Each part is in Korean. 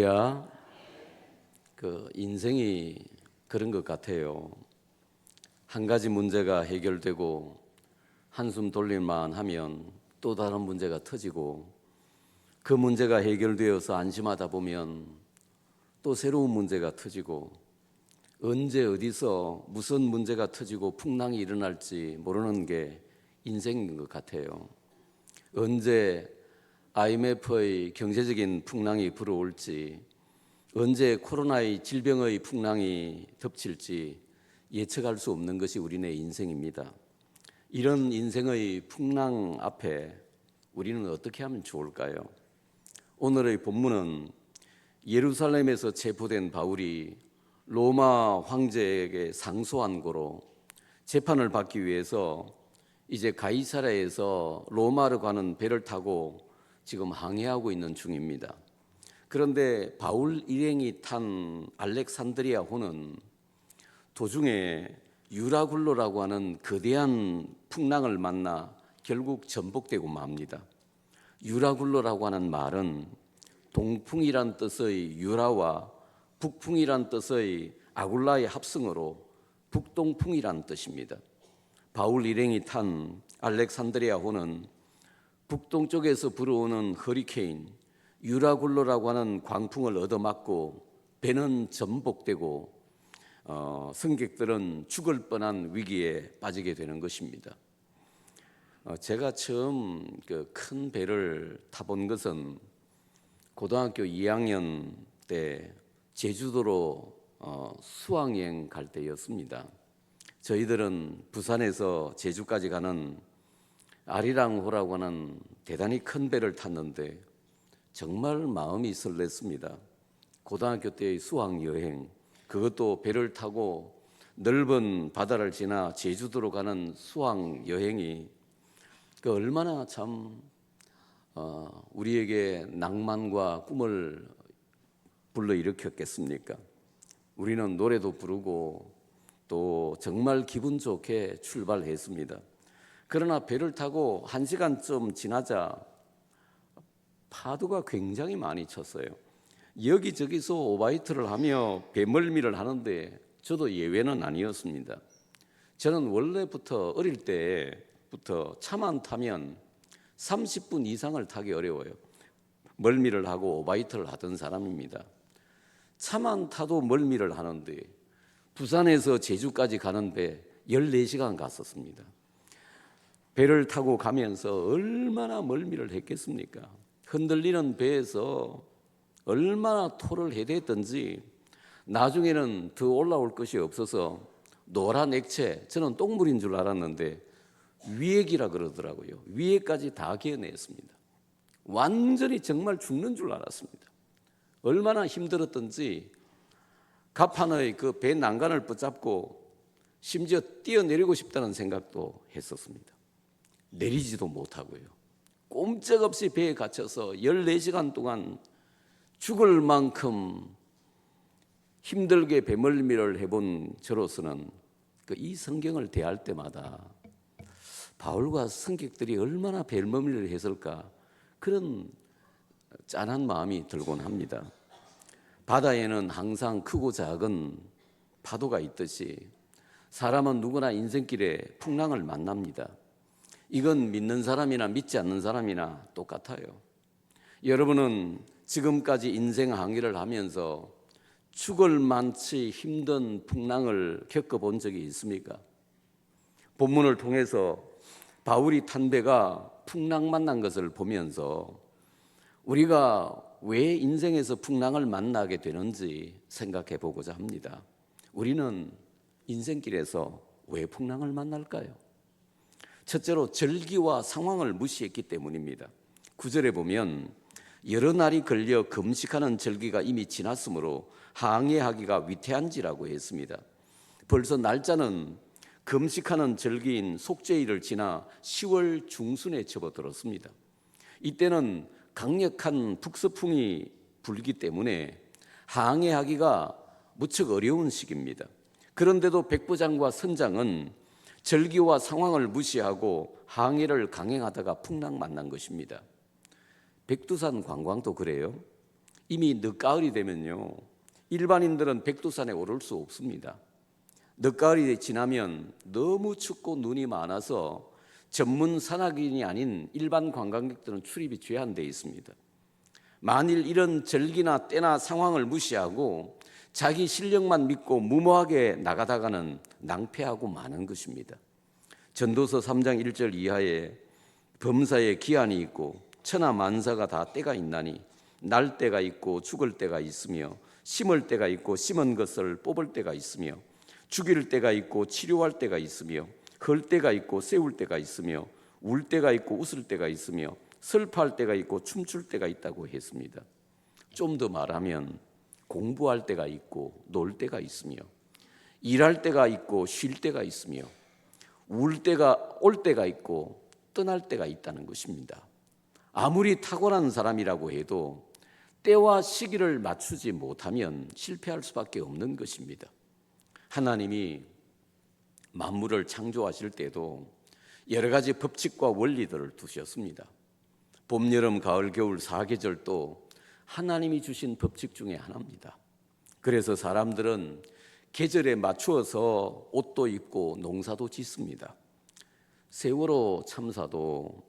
야, 인생이 그런 것 같아요. 한 가지 문제가 해결되고 한숨 돌릴만 하면 또 다른 문제가 터지고 그 문제가 해결되어서 안심하다 보면 또 새로운 문제가 터지고 언제 어디서 무슨 문제가 터지고 풍랑이 일어날지 모르는 게 인생인 것 같아요. 언제 IMF의 경제적인 풍랑이 불어올지, 언제 코로나의 질병의 풍랑이 덮칠지 예측할 수 없는 것이 우리네 인생입니다. 이런 인생의 풍랑 앞에 우리는 어떻게 하면 좋을까요? 오늘의 본문은 예루살렘에서 체포된 바울이 로마 황제에게 상소한 거로 재판을 받기 위해서 이제 가이사랴에서 로마로 가는 배를 타고 지금 항해하고 있는 중입니다. 그런데 바울 일행이 탄 알렉산드리아호는 도중에 유라굴로라고 하는 거대한 풍랑을 만나 결국 전복되고 맙니다. 유라굴로라고 하는 말은 동풍이란 뜻의 유라와 북풍이란 뜻의 아굴라의 합성어로 북동풍이란 뜻입니다. 바울 일행이 탄 알렉산드리아호는 북동쪽에서 불어오는 허리케인 유라굴로라고 하는 광풍을 얻어맞고 배는 전복되고 승객들은 죽을 뻔한 위기에 빠지게 되는 것입니다. 제가 처음 큰 배를 타본 것은 고등학교 2학년 때 제주도로 수학여행 갈 때였습니다. 저희들은 부산에서 제주까지 가는 아리랑호라고 하는 대단히 큰 배를 탔는데 정말 마음이 설렜습니다. 고등학교 때의 수학여행, 그것도 배를 타고 넓은 바다를 지나 제주도로 가는 수학여행이 얼마나 참 우리에게 낭만과 꿈을 불러일으켰겠습니까? 우리는 노래도 부르고 또 정말 기분 좋게 출발했습니다. 그러나 배를 타고 1시간쯤 지나자 파도가 굉장히 많이 쳤어요. 여기저기서 오바이트를 하며 배멀미를 하는데 저도 예외는 아니었습니다. 저는 원래부터 어릴 때부터 차만 타면 30분 이상을 타기 어려워요. 멀미를 하고 오바이트를 하던 사람입니다. 차만 타도 멀미를 하는데 부산에서 제주까지 가는 배 14시간 갔었습니다. 배를 타고 가면서 얼마나 멀미를 했겠습니까? 흔들리는 배에서 얼마나 토를 해댔던지 나중에는 더 올라올 것이 없어서 노란 액체, 저는 똥물인 줄 알았는데 위액이라 그러더라고요. 위액까지 다 개어냈습니다. 완전히 정말 죽는 줄 알았습니다. 얼마나 힘들었던지 갑판의 그 배 난간을 붙잡고 심지어 뛰어내리고 싶다는 생각도 했었습니다. 내리지도 못하고요. 꼼짝없이 배에 갇혀서 14시간 동안 죽을 만큼 힘들게 배멀미를 해본 저로서는 이 성경을 대할 때마다 바울과 승객들이 얼마나 배멀미를 했을까 그런 짠한 마음이 들곤 합니다. 바다에는 항상 크고 작은 파도가 있듯이 사람은 누구나 인생길에 풍랑을 만납니다. 이건 믿는 사람이나 믿지 않는 사람이나 똑같아요. 여러분은 지금까지 인생 항해를 하면서 죽을 만치 힘든 풍랑을 겪어본 적이 있습니까? 본문을 통해서 바울이 탄 배가 풍랑 만난 것을 보면서 우리가 왜 인생에서 풍랑을 만나게 되는지 생각해 보고자 합니다. 우리는 인생길에서 왜 풍랑을 만날까요? 첫째로 절기와 상황을 무시했기 때문입니다. 9절에 보면 여러 날이 걸려 금식하는 절기가 이미 지났으므로 항해하기가 위태한지라고 했습니다. 벌써 날짜는 금식하는 절기인 속죄일을 지나 10월 중순에 접어들었습니다. 이때는 강력한 북서풍이 불기 때문에 항해하기가 무척 어려운 시기입니다. 그런데도 백부장과 선장은 절기와 상황을 무시하고 항해를 강행하다가 풍랑 만난 것입니다. 백두산 관광도 그래요. 이미 늦가을이 되면요, 일반인들은 백두산에 오를 수 없습니다. 늦가을이 지나면 너무 춥고 눈이 많아서 전문 산악인이 아닌 일반 관광객들은 출입이 제한되어 있습니다. 만일 이런 절기나 때나 상황을 무시하고 자기 실력만 믿고 무모하게 나가다가는 낭패하고 마는 것입니다. 전도서 3장 1절 이하에 범사에 기한이 있고 천하 만사가 다 때가 있나니 날 때가 있고 죽을 때가 있으며 심을 때가 있고 심은 것을 뽑을 때가 있으며 죽일 때가 있고 치료할 때가 있으며 헐 때가 있고 세울 때가 있으며 울 때가 있고 웃을 때가 있으며 슬퍼할 때가 있고 춤출 때가 있다고 했습니다. 좀 더 말하면 공부할 때가 있고 놀 때가 있으며 일할 때가 있고 쉴 때가 있으며 울 때가 올 때가 있고 떠날 때가 있다는 것입니다. 아무리 탁월한 사람이라고 해도 때와 시기를 맞추지 못하면 실패할 수밖에 없는 것입니다. 하나님이 만물을 창조하실 때도 여러 가지 법칙과 원리들을 두셨습니다. 봄, 여름, 가을, 겨울 4계절도 하나님이 주신 법칙 중에 하나입니다. 그래서 사람들은 계절에 맞추어서 옷도 입고 농사도 짓습니다. 세월호 참사도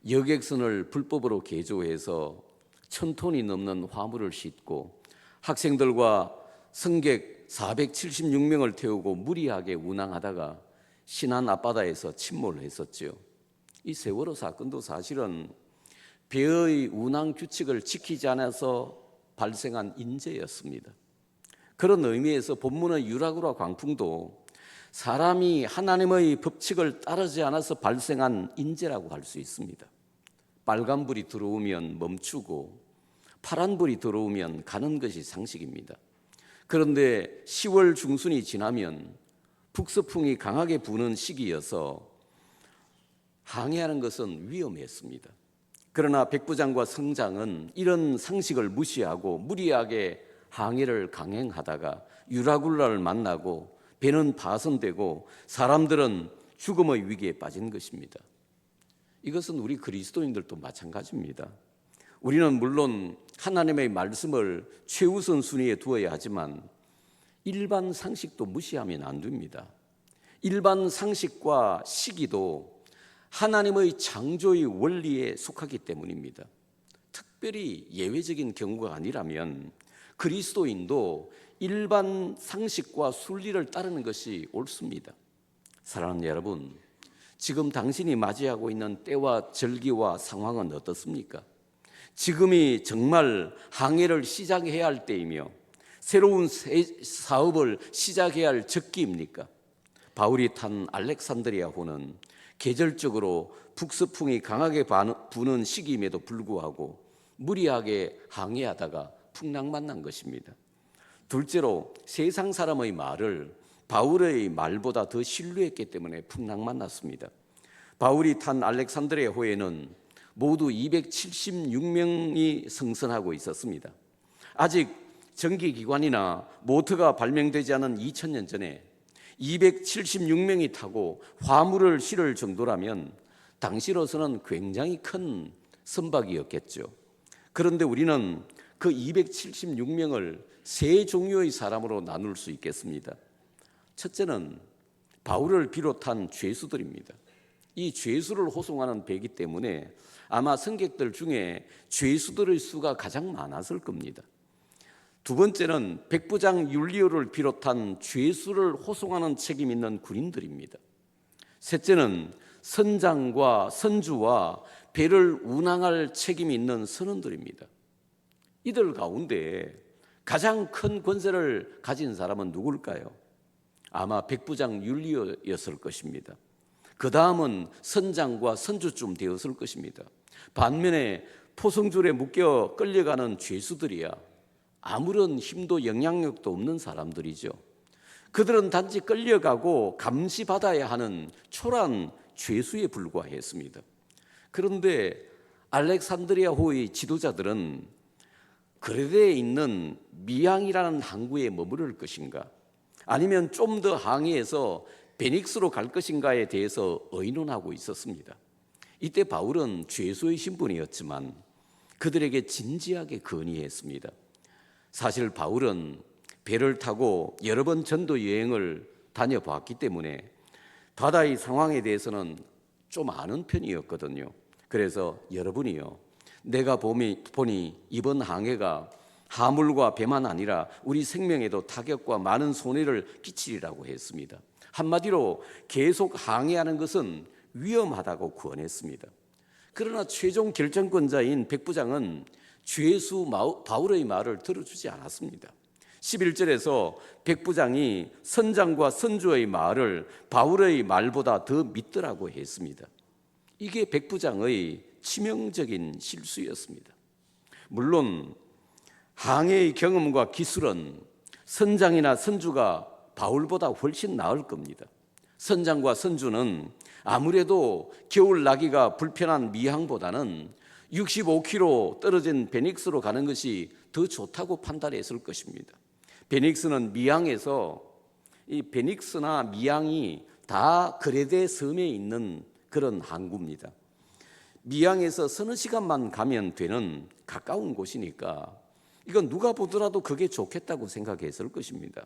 여객선을 불법으로 개조해서 1,000톤이 넘는 화물을 싣고 학생들과 승객 476명을 태우고 무리하게 운항하다가 신안 앞바다에서 침몰을 했었죠. 이 세월호 사건도 사실은 배의 운항 규칙을 지키지 않아서 발생한 인재였습니다. 그런 의미에서 본문의 유라굴라 광풍도 사람이 하나님의 법칙을 따르지 않아서 발생한 인재라고 할 수 있습니다. 빨간불이 들어오면 멈추고 파란불이 들어오면 가는 것이 상식입니다. 그런데 10월 중순이 지나면 북서풍이 강하게 부는 시기여서 항해하는 것은 위험했습니다. 그러나 백부장과 성장은 이런 상식을 무시하고 무리하게 항해를 강행하다가 유라굴라를 만나고 배는 파손되고 사람들은 죽음의 위기에 빠진 것입니다. 이것은 우리 그리스도인들도 마찬가지입니다. 우리는 물론 하나님의 말씀을 최우선 순위에 두어야 하지만 일반 상식도 무시하면 안 됩니다. 일반 상식과 시기도 하나님의 창조의 원리에 속하기 때문입니다. 특별히 예외적인 경우가 아니라면 그리스도인도 일반 상식과 순리를 따르는 것이 옳습니다. 사랑하는 여러분, 지금 당신이 맞이하고 있는 때와 절기와 상황은 어떻습니까? 지금이 정말 항해를 시작해야 할 때이며 새로운 사업을 시작해야 할 적기입니까? 바울이 탄 알렉산드리아호는 계절적으로 북서풍이 강하게 부는 시기임에도 불구하고 무리하게 항해하다가 풍랑 만난 것입니다. 둘째로 세상 사람의 말을 바울의 말보다 더 신뢰했기 때문에 풍랑 만났습니다. 바울이 탄 알렉산드리아호에는 모두 276명이 승선하고 있었습니다. 아직 전기기관이나 모터가 발명되지 않은 2000년 전에 276명이 타고 화물을 실을 정도라면 당시로서는 굉장히 큰 선박이었겠죠. 그런데 우리는 그 276명을 세 종류의 사람으로 나눌 수 있겠습니다. 첫째는 바울을 비롯한 죄수들입니다. 이 죄수를 호송하는 배이기 때문에 아마 승객들 중에 죄수들의 수가 가장 많았을 겁니다. 두 번째는 백부장 율리오를 비롯한 죄수를 호송하는 책임 있는 군인들입니다. 셋째는 선장과 선주와 배를 운항할 책임이 있는 선원들입니다. 이들 가운데 가장 큰 권세를 가진 사람은 누굴까요? 아마 백부장 율리오였을 것입니다. 그 다음은 선장과 선주쯤 되었을 것입니다. 반면에 포성줄에 묶여 끌려가는 죄수들이야 아무런 힘도 영향력도 없는 사람들이죠. 그들은 단지 끌려가고 감시받아야 하는 초라한 죄수에 불과했습니다. 그런데 알렉산드리아호의 지도자들은 그레데에 있는 미항이라는 항구에 머무를 것인가 아니면 좀 더 항해해서 베닉스로 갈 것인가에 대해서 의논하고 있었습니다. 이때 바울은 죄수의 신분이었지만 그들에게 진지하게 건의했습니다. 사실 바울은 배를 타고 여러 번 전도 여행을 다녀봤기 때문에 바다의 상황에 대해서는 좀 아는 편이었거든요. 그래서 여러분이요, 내가 보니 이번 항해가 하물과 배만 아니라 우리 생명에도 타격과 많은 손해를 끼치리라고 했습니다. 한마디로 계속 항해하는 것은 위험하다고 구언했습니다. 그러나 최종 결정권자인 백부장은 죄수 바울의 말을 들어주지 않았습니다. 11절에서 백부장이 선장과 선주의 말을 바울의 말보다 더 믿더라고 했습니다. 이게 백부장의 치명적인 실수였습니다. 물론 항해의 경험과 기술은 선장이나 선주가 바울보다 훨씬 나을 겁니다. 선장과 선주는 아무래도 겨울 나기가 불편한 미항보다는 65km 떨어진 베닉스로 가는 것이 더 좋다고 판단했을 것입니다. 베닉스는 미항에서, 이 베닉스나 미항이 다 그레데 섬에 있는 그런 항구입니다. 미항에서 서너 시간만 가면 되는 가까운 곳이니까 이건 누가 보더라도 그게 좋겠다고 생각했을 것입니다.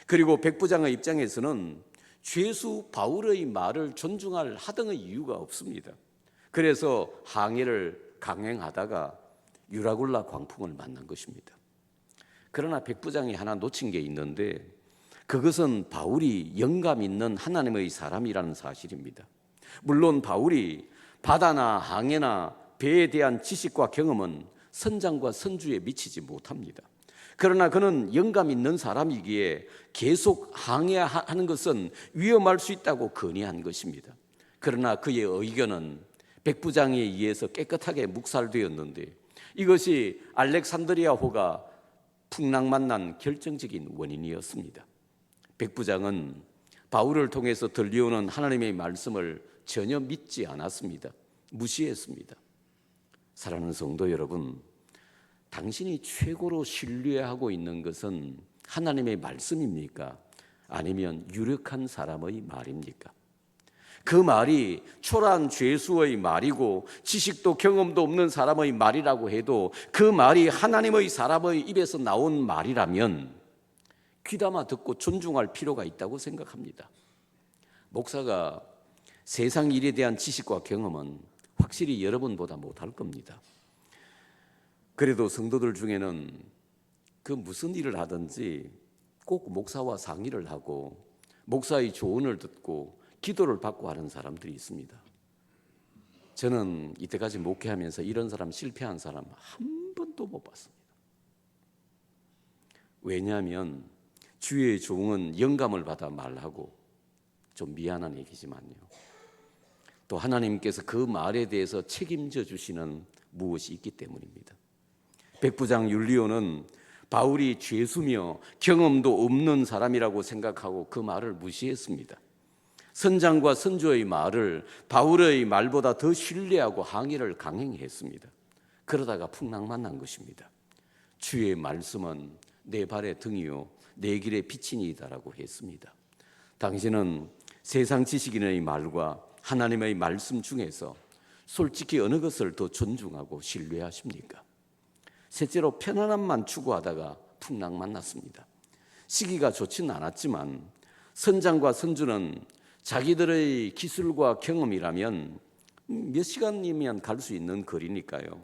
그리고 백부장의 입장에서는 죄수 바울의 말을 존중할 하등의 이유가 없습니다. 그래서 항해를 강행하다가 유라굴라 광풍을 만난 것입니다. 그러나 백부장이 하나 놓친 게 있는데 그것은 바울이 영감 있는 하나님의 사람이라는 사실입니다. 물론 바울이 바다나 항해나 배에 대한 지식과 경험은 선장과 선주에 미치지 못합니다. 그러나 그는 영감 있는 사람이기에 계속 항해하는 것은 위험할 수 있다고 건의한 것입니다. 그러나 그의 의견은 백부장에 의해서 깨끗하게 묵살되었는데 이것이 알렉산드리아호가 풍랑만 난 결정적인 원인이었습니다. 백부장은 바울을 통해서 들려오는 하나님의 말씀을 전혀 믿지 않았습니다. 무시했습니다. 사랑하는 성도 여러분, 당신이 최고로 신뢰하고 있는 것은 하나님의 말씀입니까? 아니면 유력한 사람의 말입니까? 그 말이 초라한 죄수의 말이고 지식도 경험도 없는 사람의 말이라고 해도 그 말이 하나님의 사람의 입에서 나온 말이라면 귀담아 듣고 존중할 필요가 있다고 생각합니다. 목사가 세상 일에 대한 지식과 경험은 확실히 여러분보다 못할 겁니다. 그래도 성도들 중에는 그 무슨 일을 하든지 꼭 목사와 상의를 하고 목사의 조언을 듣고 기도를 받고 하는 사람들이 있습니다. 저는 이때까지 목회하면서 이런 사람, 실패한 사람 한 번도 못 봤습니다. 왜냐하면 주의 종은 영감을 받아 말하고, 좀 미안한 얘기지만요, 또 하나님께서 그 말에 대해서 책임져 주시는 무엇이 있기 때문입니다. 백부장 율리오는 바울이 죄수며 경험도 없는 사람이라고 생각하고 그 말을 무시했습니다. 선장과 선주의 말을 바울의 말보다 더 신뢰하고 항해를 강행했습니다. 그러다가 풍랑만 난 것입니다. 주의 말씀은 내 발의 등이요 내 길의 빛이니이다라고 했습니다. 당신은 세상 지식인의 말과 하나님의 말씀 중에서 솔직히 어느 것을 더 존중하고 신뢰하십니까? 셋째로, 편안함만 추구하다가 풍랑만 났습니다. 시기가 좋지는 않았지만 선장과 선주는 자기들의 기술과 경험이라면 몇 시간이면 갈 수 있는 거리니까요,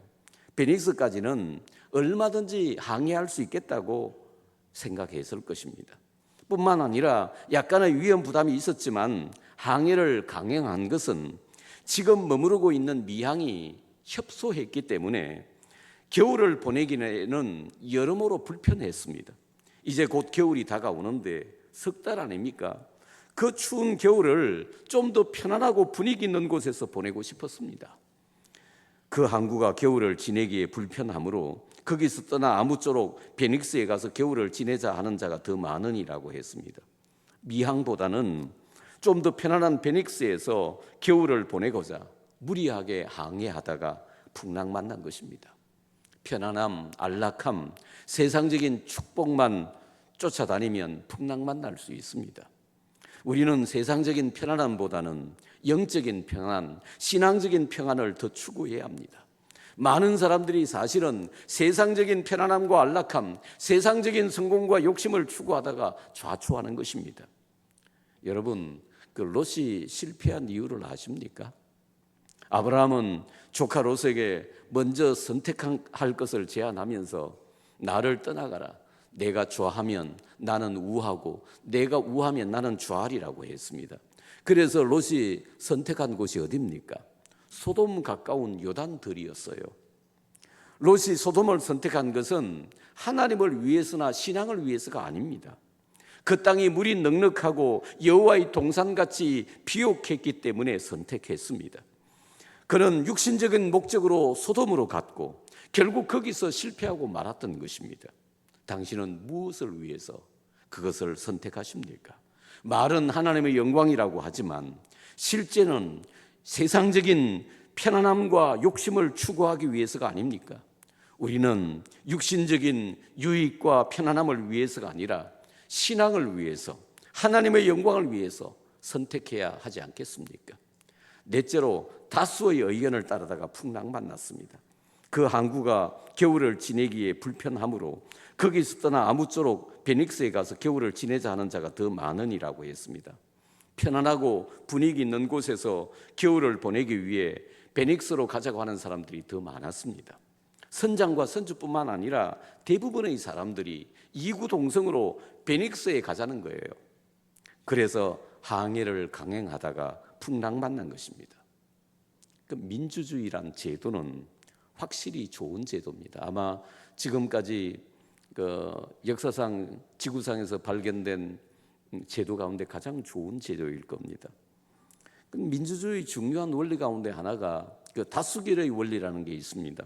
베닉스까지는 얼마든지 항해할 수 있겠다고 생각했을 것입니다. 뿐만 아니라 약간의 위험 부담이 있었지만 항해를 강행한 것은 지금 머무르고 있는 미항이 협소했기 때문에 겨울을 보내기에는 여러모로 불편했습니다. 이제 곧 겨울이 다가오는데 석 달 아닙니까? 그 추운 겨울을 좀 더 편안하고 분위기 있는 곳에서 보내고 싶었습니다. 그 항구가 겨울을 지내기에 불편하므로 거기서 떠나 아무쪼록 베닉스에 가서 겨울을 지내자 하는 자가 더 많으니라고 했습니다. 미항보다는 좀 더 편안한 베닉스에서 겨울을 보내고자 무리하게 항해하다가 풍랑 만난 것입니다. 편안함, 안락함, 세상적인 축복만 쫓아다니면 풍랑 만날 수 있습니다. 우리는 세상적인 편안함보다는 영적인 평안, 신앙적인 평안을 더 추구해야 합니다. 많은 사람들이 사실은 세상적인 편안함과 안락함, 세상적인 성공과 욕심을 추구하다가 좌초하는 것입니다. 여러분, 그 롯이 실패한 이유를 아십니까? 아브라함은 조카 롯에게 먼저 선택할 것을 제안하면서 나를 떠나가라. 내가 좋아하면 나는 우하고 내가 우하면 나는 좋아하리라고 했습니다. 그래서 롯이 선택한 곳이 어디입니까? 소돔 가까운 요단들이었어요. 롯이 소돔을 선택한 것은 하나님을 위해서나 신앙을 위해서가 아닙니다. 그 땅이 물이 넉넉하고 여호와의 동산같이 비옥했기 때문에 선택했습니다. 그는 육신적인 목적으로 소돔으로 갔고 결국 거기서 실패하고 말았던 것입니다. 당신은 무엇을 위해서 그것을 선택하십니까? 말은 하나님의 영광이라고 하지만 실제는 세상적인 편안함과 욕심을 추구하기 위해서가 아닙니까? 우리는 육신적인 유익과 편안함을 위해서가 아니라 신앙을 위해서, 하나님의 영광을 위해서 선택해야 하지 않겠습니까? 넷째로 다수의 의견을 따르다가 풍랑 났습니다. 그 항구가 겨울을 지내기에 불편하므로 거기서 떠나 아무쪼록 베닉스에 가서 겨울을 지내자 하는 자가 더 많으니라고 했습니다. 편안하고 분위기 있는 곳에서 겨울을 보내기 위해 베닉스로 가자고 하는 사람들이 더 많았습니다. 선장과 선주뿐만 아니라 대부분의 사람들이 이구동성으로 베닉스에 가자는 거예요. 그래서 항해를 강행하다가 풍랑 만난 것입니다. 그 민주주의란 제도는 확실히 좋은 제도입니다. 아마 지금까지 그 역사상 지구상에서 발견된 제도 가운데 가장 좋은 제도일 겁니다. 민주주의 중요한 원리 가운데 하나가 그 다수결의 원리라는 게 있습니다.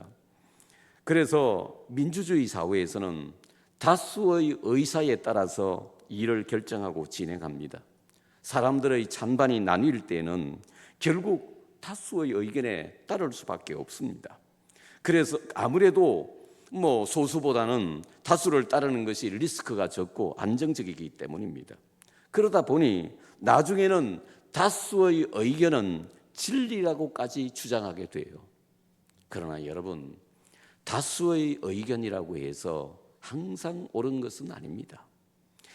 그래서 민주주의 사회에서는 다수의 의사에 따라서 일을 결정하고 진행합니다. 사람들의 찬반이 나뉠 때는 결국 다수의 의견에 따를 수밖에 없습니다. 그래서 아무래도 소수보다는 다수를 따르는 것이 리스크가 적고 안정적이기 때문입니다. 그러다 보니 나중에는 다수의 의견은 진리라고까지 주장하게 돼요. 그러나 여러분, 다수의 의견이라고 해서 항상 옳은 것은 아닙니다.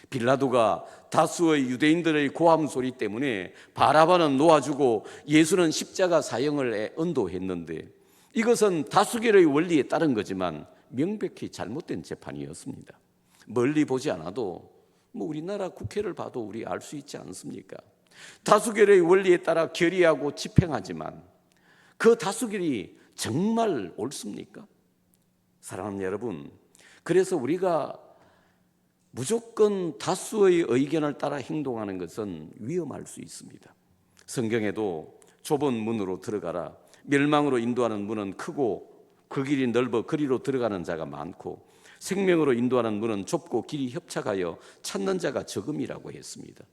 빌라도가 다수의 유대인들의 고함 소리 때문에 바라바는 놓아주고 예수는 십자가 사형을 언도했는데 이것은 다수결의 원리에 따른 거지만 명백히 잘못된 재판이었습니다. 멀리 보지 않아도 우리나라 국회를 봐도 우리 알 수 있지 않습니까? 다수결의 원리에 따라 결의하고 집행하지만 그 다수결이 정말 옳습니까? 사랑하는 여러분, 그래서 우리가 무조건 다수의 의견을 따라 행동하는 것은 위험할 수 있습니다. 성경에도 좁은 문으로 들어가라, 멸망으로 인도하는 문은 크고 그 길이 넓어 그리로 들어가는 자가 많고 생명으로 인도하는 문은 좁고 길이 협착하여 찾는 자가 적음이라고 했습니다.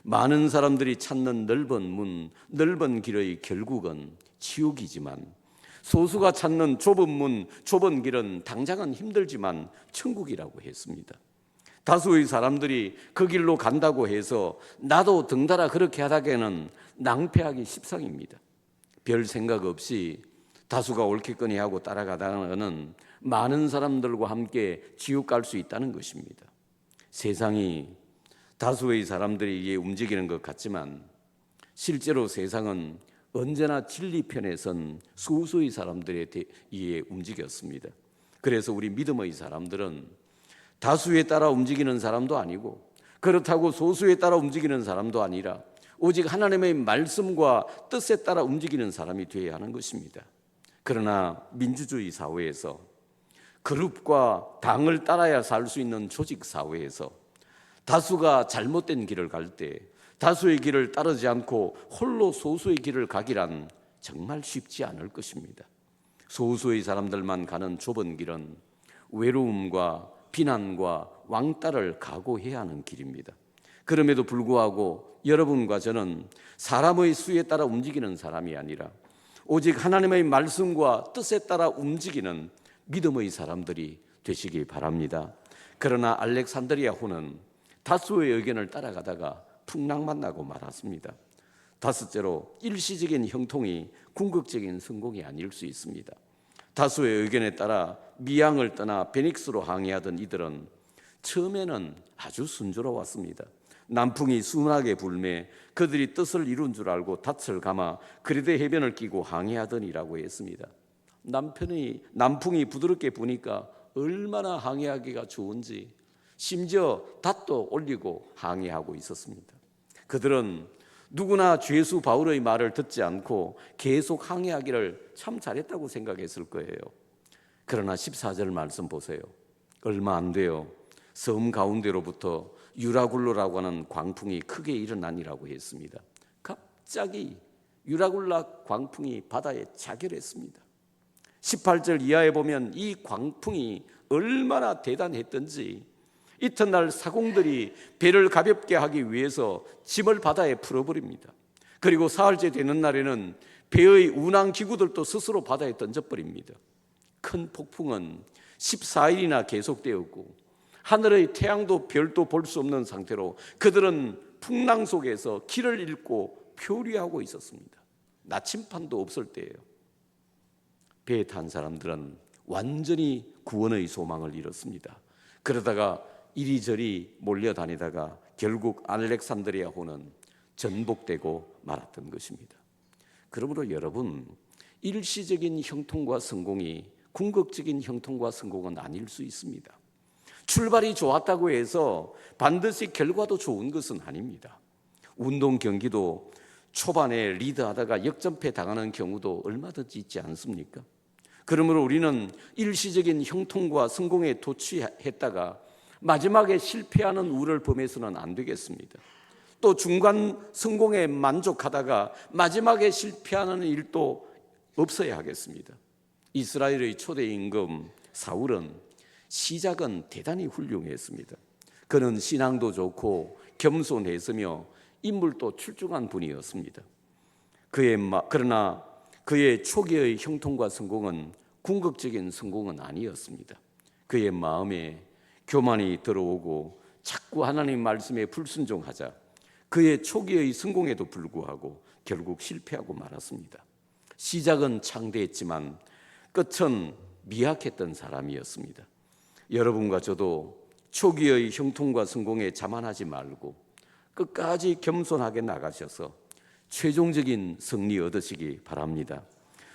많은 사람들이 찾는 넓은 문, 넓은 길의 결국은 지옥이지만 소수가 찾는 좁은 문, 좁은 길은 당장은 힘들지만 천국이라고 했습니다. 다수의 사람들이 그 길로 간다고 해서 나도 등달아 그렇게 하다가는 낭패하기 십상입니다. 별 생각 없이 다수가 옳겠거니 하고 따라가다가는 많은 사람들과 함께 지옥 갈 수 있다는 것입니다. 세상이 다수의 사람들이 이에 움직이는 것 같지만 실제로 세상은 언제나 진리 편에 선 소수의 사람들에 의해 움직였습니다. 그래서 우리 믿음의 사람들은 다수에 따라 움직이는 사람도 아니고 그렇다고 소수에 따라 움직이는 사람도 아니라 오직 하나님의 말씀과 뜻에 따라 움직이는 사람이 되어야 하는 것입니다. 그러나 민주주의 사회에서 그룹과 당을 따라야 살 수 있는 조직 사회에서 다수가 잘못된 길을 갈 때 다수의 길을 따르지 않고 홀로 소수의 길을 가기란 정말 쉽지 않을 것입니다. 소수의 사람들만 가는 좁은 길은 외로움과 비난과 왕따를 각오해야 하는 길입니다. 그럼에도 불구하고 여러분과 저는 사람의 수에 따라 움직이는 사람이 아니라 오직 하나님의 말씀과 뜻에 따라 움직이는 믿음의 사람들이 되시기 바랍니다. 그러나 알렉산드리아호는 다수의 의견을 따라가다가 풍랑 만나고 말았습니다. 다섯째로 일시적인 형통이 궁극적인 성공이 아닐 수 있습니다. 다수의 의견에 따라 미양을 떠나 베닉스로 항해하던 이들은 처음에는 아주 순조로웠습니다. 남풍이 순하게 불매 그들이 뜻을 이룬 줄 알고 닻을 감아 그리대 해변을 끼고 항해하더니라고 했습니다. 남풍이 부드럽게 부니까 얼마나 항해하기가 좋은지 심지어 닷도 올리고 항해하고 있었습니다. 그들은 누구나 죄수 바울의 말을 듣지 않고 계속 항해하기를 참 잘했다고 생각했을 거예요. 그러나 14절 말씀 보세요. 얼마 안 돼요. 섬 가운데로부터 유라굴로라고 하는 광풍이 크게 일어나니라고 했습니다. 갑자기 유라굴라 광풍이 바다에 자결했습니다. 18절 이하에 보면 이 광풍이 얼마나 대단했던지 이튿날 사공들이 배를 가볍게 하기 위해서 짐을 바다에 풀어버립니다. 그리고 사흘째 되는 날에는 배의 운항 기구들도 스스로 바다에 던져버립니다. 큰 폭풍은 14일이나 계속되었고 하늘의 태양도 별도 볼 수 없는 상태로 그들은 풍랑 속에서 길을 잃고 표류하고 있었습니다. 나침판도 없을 때예요. 배에 탄 사람들은 완전히 구원의 소망을 잃었습니다. 그러다가 이리저리 몰려다니다가 결국 알렉산드리아호는 전복되고 말았던 것입니다. 그러므로 여러분, 일시적인 형통과 성공이 궁극적인 형통과 성공은 아닐 수 있습니다. 출발이 좋았다고 해서 반드시 결과도 좋은 것은 아닙니다. 운동 경기도 초반에 리드하다가 역전패 당하는 경우도 얼마든지 있지 않습니까? 그러므로 우리는 일시적인 형통과 성공에 도취했다가 마지막에 실패하는 우를 범해서는 안 되겠습니다. 또 중간 성공에 만족하다가 마지막에 실패하는 일도 없어야 하겠습니다. 이스라엘의 초대 임금 사울은 시작은 대단히 훌륭했습니다. 그는 신앙도 좋고 겸손했으며 인물도 출중한 분이었습니다. 그러나 그의 초기의 형통과 성공은 궁극적인 성공은 아니었습니다. 그의 마음에 교만이 들어오고 자꾸 하나님 말씀에 불순종하자 그의 초기의 성공에도 불구하고 결국 실패하고 말았습니다. 시작은 창대했지만 끝은 미약했던 사람이었습니다. 여러분과 저도 초기의 형통과 성공에 자만하지 말고 끝까지 겸손하게 나가셔서 최종적인 승리 얻으시기 바랍니다.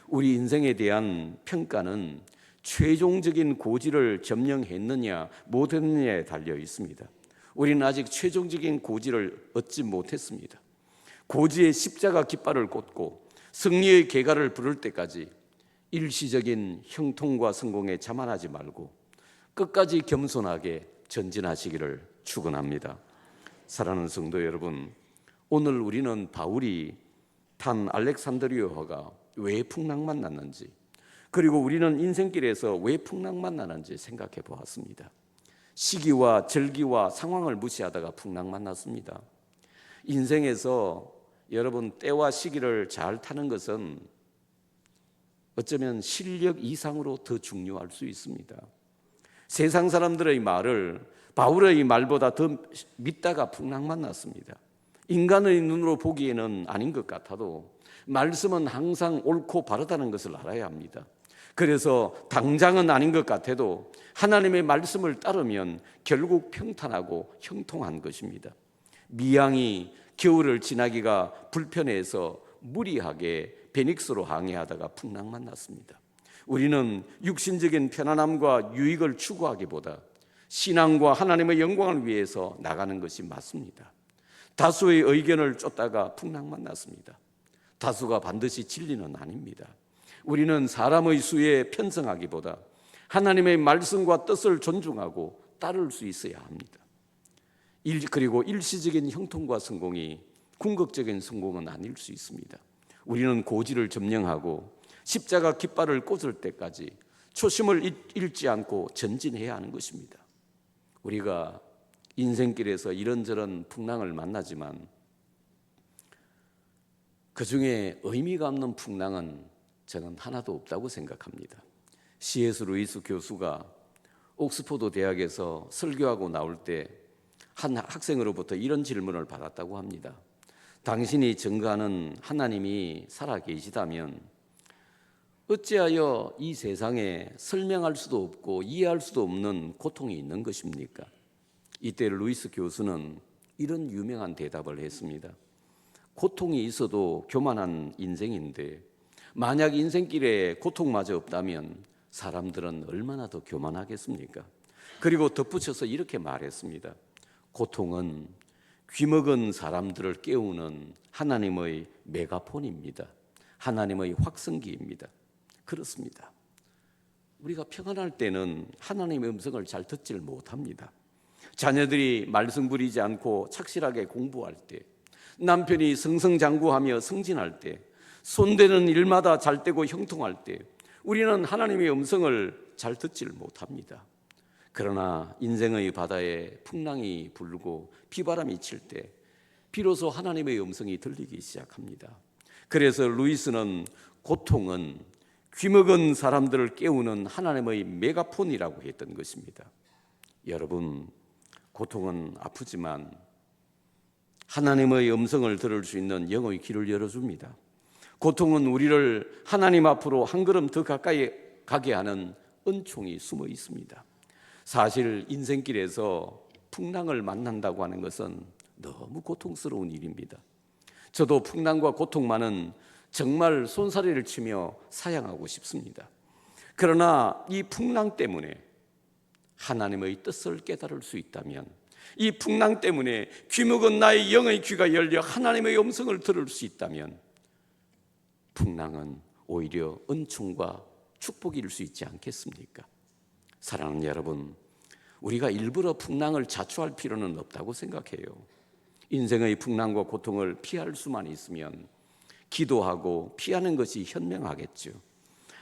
우리 인생에 대한 평가는 최종적인 고지를 점령했느냐 못했느냐에 달려 있습니다. 우리는 아직 최종적인 고지를 얻지 못했습니다. 고지의 십자가 깃발을 꽂고 승리의 계가를 부를 때까지 일시적인 형통과 성공에 자만하지 말고 끝까지 겸손하게 전진하시기를 축원합니다. 사랑하는 성도 여러분, 오늘 우리는 바울이 탄 알렉산드리아호가 왜 풍랑만 났는지, 그리고 우리는 인생길에서 왜 풍랑만 나는지 생각해 보았습니다. 시기와 절기와 상황을 무시하다가 풍랑만 났습니다. 인생에서 여러분 때와 시기를 잘 타는 것은 어쩌면 실력 이상으로 더 중요할 수 있습니다. 세상 사람들의 말을 바울의 말보다 더 믿다가 풍랑만 났습니다. 인간의 눈으로 보기에는 아닌 것 같아도 말씀은 항상 옳고 바르다는 것을 알아야 합니다. 그래서 당장은 아닌 것 같아도 하나님의 말씀을 따르면 결국 평탄하고 형통한 것입니다. 미양이 겨울을 지나기가 불편해서 무리하게 베닉스로 항해하다가 풍랑만 났습니다. 우리는 육신적인 편안함과 유익을 추구하기보다 신앙과 하나님의 영광을 위해서 나가는 것이 맞습니다. 다수의 의견을 쫓다가 풍랑만 났습니다. 다수가 반드시 진리는 아닙니다. 우리는 사람의 수에 편성하기보다 하나님의 말씀과 뜻을 존중하고 따를 수 있어야 합니다. 그리고 일시적인 형통과 성공이 궁극적인 성공은 아닐 수 있습니다. 우리는 고지를 점령하고 십자가 깃발을 꽂을 때까지 초심을 잃지 않고 전진해야 하는 것입니다. 우리가 인생길에서 이런저런 풍랑을 만나지만 그 중에 의미가 없는 풍랑은 저는 하나도 없다고 생각합니다. C.S. 루이스 교수가 옥스퍼드 대학에서 설교하고 나올 때 한 학생으로부터 이런 질문을 받았다고 합니다. 당신이 증거하는 하나님이 살아 계시다면 어찌하여 이 세상에 설명할 수도 없고 이해할 수도 없는 고통이 있는 것입니까? 이때 루이스 교수는 이런 유명한 대답을 했습니다. 고통이 있어도 교만한 인생인데 만약 인생길에 고통마저 없다면 사람들은 얼마나 더 교만하겠습니까? 그리고 덧붙여서 이렇게 말했습니다. 고통은 귀먹은 사람들을 깨우는 하나님의 메가폰입니다. 하나님의 확성기입니다. 그렇습니다. 우리가 평안할 때는 하나님의 음성을 잘 듣질 못합니다. 자녀들이 말썽 부리지 않고 착실하게 공부할 때, 남편이 승승장구하며 승진할 때, 손대는 일마다 잘 되고 형통할 때 우리는 하나님의 음성을 잘 듣질 못합니다. 그러나 인생의 바다에 풍랑이 불고 비바람이 칠 때 비로소 하나님의 음성이 들리기 시작합니다. 그래서 루이스는 고통은 귀먹은 사람들을 깨우는 하나님의 메가폰이라고 했던 것입니다. 여러분, 고통은 아프지만 하나님의 음성을 들을 수 있는 영의 길을 열어줍니다. 고통은 우리를 하나님 앞으로 한 걸음 더 가까이 가게 하는 은총이 숨어 있습니다. 사실 인생길에서 풍랑을 만난다고 하는 것은 너무 고통스러운 일입니다. 저도 풍랑과 고통만은 정말 손사래를 치며 사양하고 싶습니다. 그러나 이 풍랑 때문에 하나님의 뜻을 깨달을 수 있다면, 이 풍랑 때문에 귀묵은 나의 영의 귀가 열려 하나님의 음성을 들을 수 있다면 풍랑은 오히려 은총과 축복일 수 있지 않겠습니까? 사랑하는 여러분, 우리가 일부러 풍랑을 자초할 필요는 없다고 생각해요. 인생의 풍랑과 고통을 피할 수만 있으면 기도하고 피하는 것이 현명하겠죠.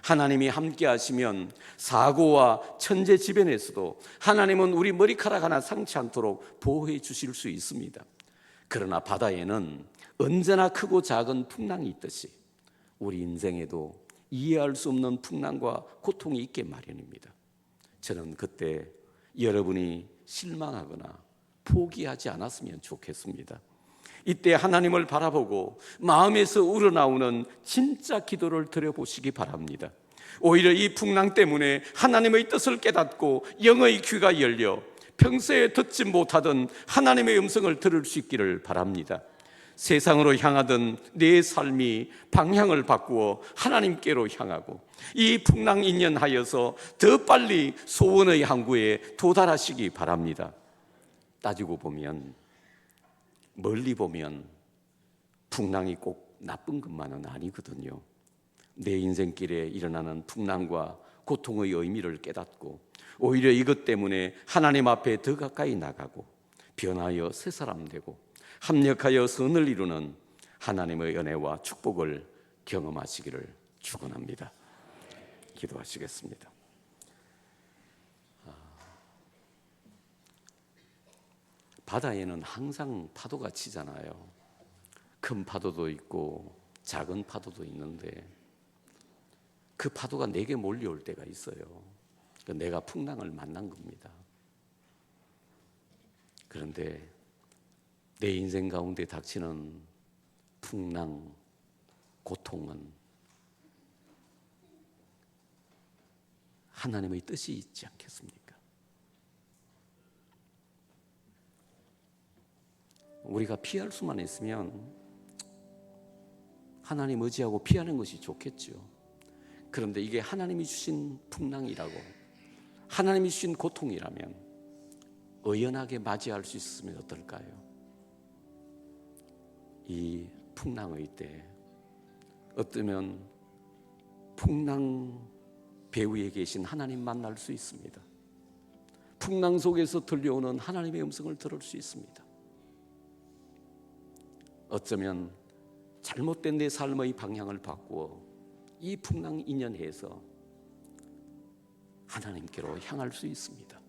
하나님이 함께 하시면 사고와 천재지변에서도 하나님은 우리 머리카락 하나 상치 않도록 보호해 주실 수 있습니다. 그러나 바다에는 언제나 크고 작은 풍랑이 있듯이 우리 인생에도 이해할 수 없는 풍랑과 고통이 있게 마련입니다. 저는 그때 여러분이 실망하거나 포기하지 않았으면 좋겠습니다. 이때 하나님을 바라보고 마음에서 우러나오는 진짜 기도를 드려보시기 바랍니다. 오히려 이 풍랑 때문에 하나님의 뜻을 깨닫고 영의 귀가 열려 평소에 듣지 못하던 하나님의 음성을 들을 수 있기를 바랍니다. 세상으로 향하던 내 삶이 방향을 바꾸어 하나님께로 향하고 이 풍랑 인연하여서 더 빨리 소원의 항구에 도달하시기 바랍니다. 따지고 보면, 멀리 보면 풍랑이 꼭 나쁜 것만은 아니거든요. 내 인생길에 일어나는 풍랑과 고통의 의미를 깨닫고 오히려 이것 때문에 하나님 앞에 더 가까이 나가고 변하여 새 사람 되고 합력하여 선을 이루는 하나님의 은혜와 축복을 경험하시기를 축원합니다. 기도하시겠습니다. 바다에는 항상 파도가 치잖아요. 큰 파도도 있고 작은 파도도 있는데 그 파도가 내게 몰려올 때가 있어요. 내가 풍랑을 만난 겁니다. 그런데 내 인생 가운데 닥치는 풍랑, 고통은 하나님의 뜻이 있지 않겠습니까? 우리가 피할 수만 있으면 하나님 의지하고 피하는 것이 좋겠죠. 그런데 이게 하나님이 주신 풍랑이라고, 하나님이 주신 고통이라면 의연하게 맞이할 수 있으면 어떨까요? 이 풍랑의 때 어쩌면 풍랑 배후에 계신 하나님 만날 수 있습니다. 풍랑 속에서 들려오는 하나님의 음성을 들을 수 있습니다. 어쩌면 잘못된 내 삶의 방향을 바꾸어 이 풍랑 인연해서 하나님께로 향할 수 있습니다.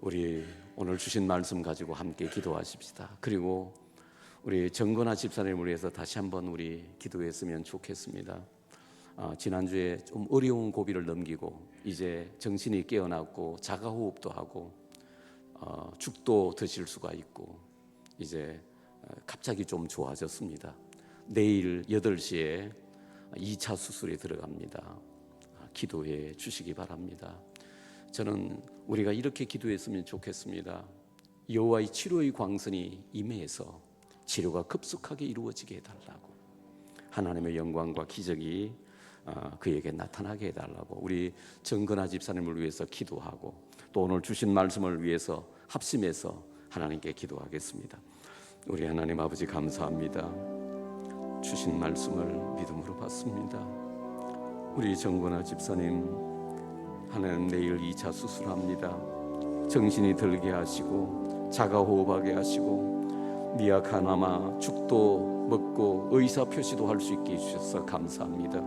우리 오늘 주신 말씀 가지고 함께 기도하십시다. 그리고 우리 정건아 집사님을 위해서 다시 한번 우리 기도했으면 좋겠습니다. 지난주에 좀 어려운 고비를 넘기고 이제 정신이 깨어났고 자가호흡도 하고 죽도 드실 수가 있고 이제 갑자기 좀 좋아졌습니다. 내일 8시에 2차 수술에 들어갑니다. 기도해 주시기 바랍니다. 저는 우리가 이렇게 기도했으면 좋겠습니다. 여호와의 치료의 광선이 임해서 치료가 급속하게 이루어지게 해달라고, 하나님의 영광과 기적이 그에게 나타나게 해달라고 우리 정근아 집사님을 위해서 기도하고, 또 오늘 주신 말씀을 위해서 합심해서 하나님께 기도하겠습니다. 우리 하나님 아버지 감사합니다. 주신 말씀을 믿음으로 받습니다. 우리 정근아 집사님, 하나님 내일 2차 수술합니다. 정신이 들게 하시고 자가호흡하게 하시고 미약하나마 죽도 먹고 의사 표시도 할 수 있게 해주셔서 감사합니다.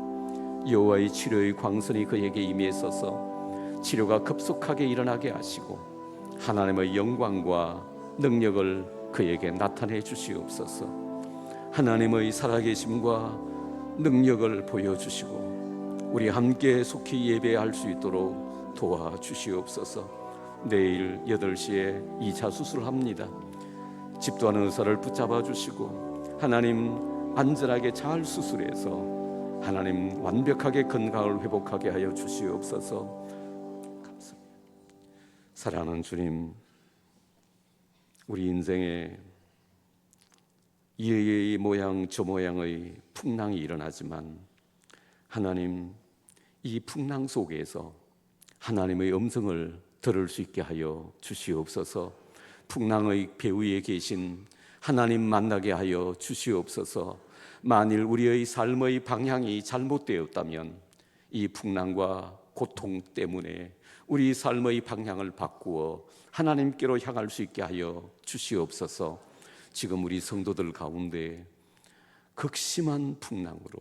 여호와의 치료의 광선이 그에게 임했어서 치료가 급속하게 일어나게 하시고 하나님의 영광과 능력을 그에게 나타내 주시옵소서. 하나님의 살아계심과 능력을 보여주시고 우리 함께 속히 예배할 수 있도록 도와주시옵소서. 내일 8시에 2차 수술합니다. 집도하는 의사를 붙잡아 주시고 하나님 안전하게 잘 수술해서 하나님 완벽하게 건강을 회복하게 하여 주시옵소서. 감사합니다. 사랑하는 주님, 우리 인생에 이 모양 저 모양의 풍랑이 일어나지만 하나님, 이 풍랑 속에서 하나님의 음성을 들을 수 있게 하여 주시옵소서. 풍랑의 배후에 계신 하나님 만나게 하여 주시옵소서. 만일 우리의 삶의 방향이 잘못되었다면 이 풍랑과 고통 때문에 우리 삶의 방향을 바꾸어 하나님께로 향할 수 있게 하여 주시옵소서. 지금 우리 성도들 가운데 극심한 풍랑으로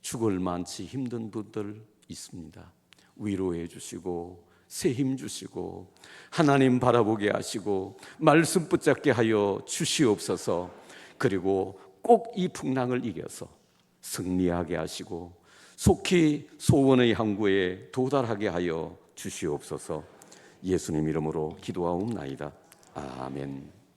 죽을 만치 힘든 분들 있습니다. 위로해 주시고 새 힘 주시고 하나님 바라보게 하시고 말씀 붙잡게 하여 주시옵소서. 그리고 꼭 이 풍랑을 이겨서 승리하게 하시고 속히 소원의 항구에 도달하게 하여 주시옵소서. 예수님 이름으로 기도하옵나이다. 아멘.